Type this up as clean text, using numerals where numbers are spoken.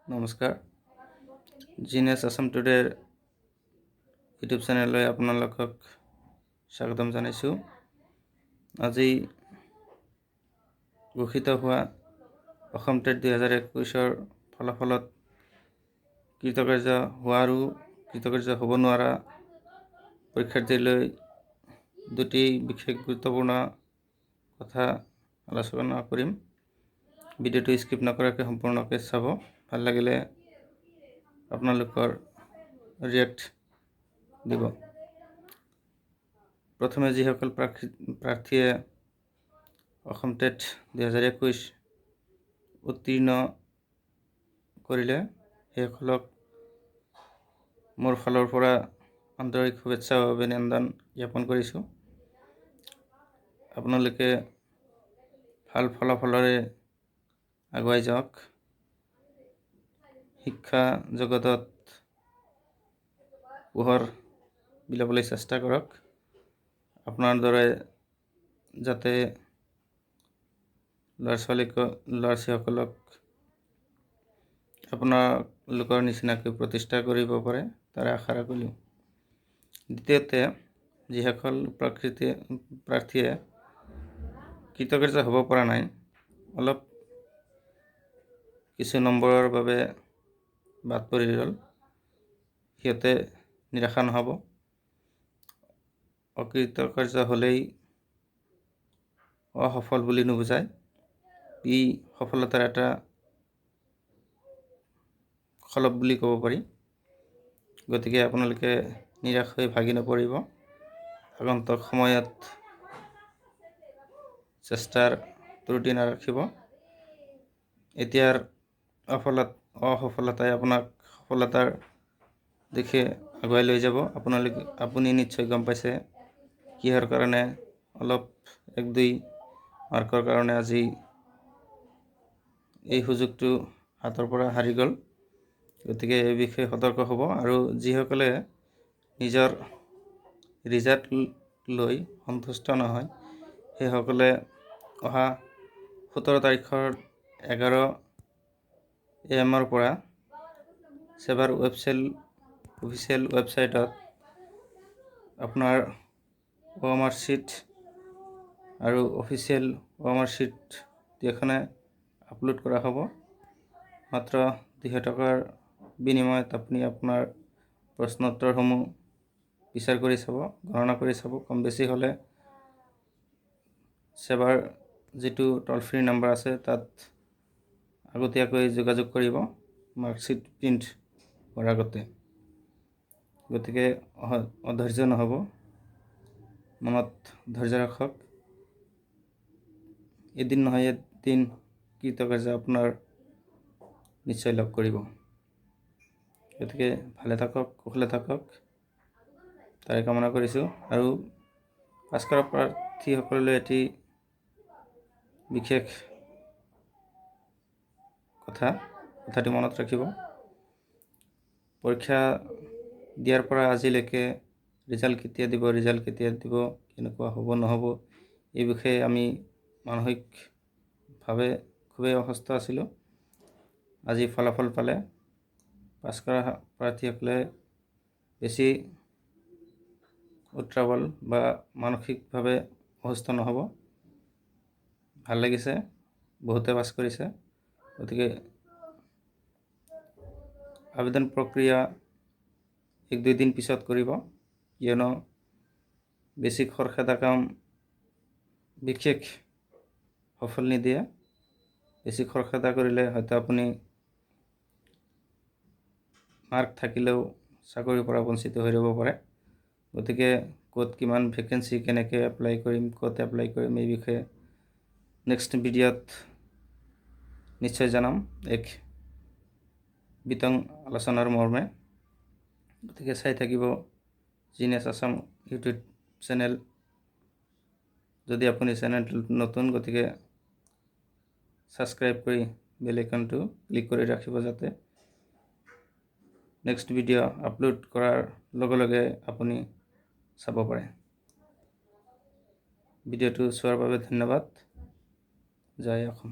নমস্কাৰ। জিনেছ আছাম টুডেৰ ইউটিউব চেনেললৈ আপোনালোকক স্বাগতম জনাইছোঁ। আজি ঘোষিত হোৱা অসম টেট 2021 ফলাফলত কৃতকাৰ্য হোৱা আৰু কৃতকাৰ্য হ'ব নোৱাৰা পৰীক্ষাৰ্থীলৈ দুটি বিশেষ গুৰুত্বপূৰ্ণ কথা আলোচনা কৰিম। ভিডিঅ'টো স্কিপ নকৰাকৈ সম্পূৰ্ণকৈ চাব। ভাল লাগিলে আপোনালোকৰ ৰিয়েক্ট দিব। প্ৰথমে যিসকল প্ৰাৰ্থীয়ে অসম টেট 2021 উত্তীৰ্ণ কৰিলে সেইসকলক মোৰ ফালৰ পৰা আন্তৰিক শুভেচ্ছা আৰু অভিনন্দন জ্ঞাপন কৰিছোঁ। আপোনালোকে ভাল ফলাফলেৰে আগুৱাই যাওক। শিক্ষা জগতত পোহৰ বিলাবলৈ চেষ্টা কৰক। আপোনাৰ দৰে যাতে ল'ৰা ছোৱালীসকলক আপোনালোকৰ নিচিনাকৈ প্ৰতিষ্ঠা কৰিব পাৰে তাৰে আশা ৰাখিলোঁ। দ্বিতীয়তে, যিসকল প্ৰাৰ্থীয়ে কৃতকাৰ্য হ'ব পৰা নাই, অলপ কিছু নম্বৰৰ বাবে বাদ পৰি গ'ল, সিহঁতে নিৰাশা নহ'ব। অকৃতকাৰ্য হ'লেই অসফল বুলি নুবুজায়। ই সফলতাৰ এটা খলপ বুলি ক'ব পাৰি। গতিকে আপোনালোকে নিৰাশ হৈ ভাগি নপৰিব। আগন্তুক সময়ত চেষ্টাৰ ত্ৰুটি নাৰাখিব। এতিয়াৰ অসফলতাই আপোনাক সফলতাৰ দিশে আগুৱাই লৈ যাব। আপুনি নিশ্চয় গম পাইছে কিহৰ কাৰণে অলপ 1-2 মাৰ্কৰ কাৰণে আজি এই সুযোগটো হাতৰ পৰা হাৰি গ'ল। গতিকে এই বিষয়ে সতৰ্ক হ'ব আৰু যিসকলে নিজৰ ৰিজাল্ট লৈ সন্তুষ্ট নহয় সেইসকলে অহা 17 তাৰিখৰ 11 AM পৰা ছেবাৰ অফিচিয়েল ৱেবছাইটত আপোনাৰ OMR শ্বীট আৰু অফিচিয়েল OMR শ্বীট দুয়োখনে আপলোড কৰা হ'ব। মাত্ৰ 200 টকাৰ বিনিময়ত আপুনি আপোনাৰ প্ৰশ্ন উত্তৰসমূহ বিচাৰ কৰি চাব, গণনা কৰি চাব। কম বেছি হ'লে ছেবাৰ যিটো টল ফ্ৰী নম্বৰ আছে তাত আগতীয়াকৈ যোগাযোগ কৰিব মাৰ্কশ্বীট প্ৰিণ্ট কৰাৰ আগতে। গতিকে অধৈৰ্য নহ'ব, মনত ধৈৰ্য ৰাখক। এদিন নহয় এদিন কৃতকাৰ্য আপোনাৰ নিশ্চয় লাভ কৰিব। গতিকে ভালে থাকক, কুশলে থাকক তাৰে কামনা কৰিছোঁ। আৰু পাছ কৰা প্ৰাৰ্থীসকললৈ এটি বিশেষ কথাটি মনত ৰাখিব। পৰীক্ষা দিয়াৰ পৰা আজিলৈকে ৰিজাল্ট কেতিয়া দিব, কেনেকুৱা হ'ব নহ'ব, এই বিষয়ে আমি মানসিকভাৱে খুবেই অসুস্থ আছিলোঁ। আজি ফলাফল পালে পাছ কৰা প্ৰাৰ্থীসকলে বেছি উত্ৰাৱল বা মানসিকভাৱে অসুস্থ নহ'ব। ভাল লাগিছে, বহুতে পাছ কৰিছে। গতিকে আবেদন প্ৰক্ৰিয়া 1-2 দিন পিছত কৰিব, কিয়নো বেছি খৰখেদা কাম বিশেষ সফল নিদিয়ে। বেছি খৰখেদা কৰিলে হয়তো আপুনি মাৰ্ক থাকিলেও চাকৰিৰ পৰা বঞ্চিত হৈ ৰ'ব পাৰে। গতিকে ক'ত কিমান ভেকেঞ্চি, কেনেকৈ এপ্লাই কৰিম, এই বিষয়ে নেক্সট ভিডিঅ'ত নিশ্চয় জনাম এক বিতং আলোচনাৰ মৰ্মে। গতিকে চাই থাকিব জিনেছ আছাম ইউটিউব চেনেল। যদি আপুনি চেনেলটো নতুন, গতিকে ছাবস্ক্ৰাইব কৰি বেল আইকনটো ক্লিক কৰি ৰাখিব যাতে নেক্সট ভিডিঅ' আপলোড কৰাৰ লগে লগে আপুনি চাব পাৰে। ভিডিঅ'টো চোৱাৰ বাবে ধন্যবাদ। জয় অসম।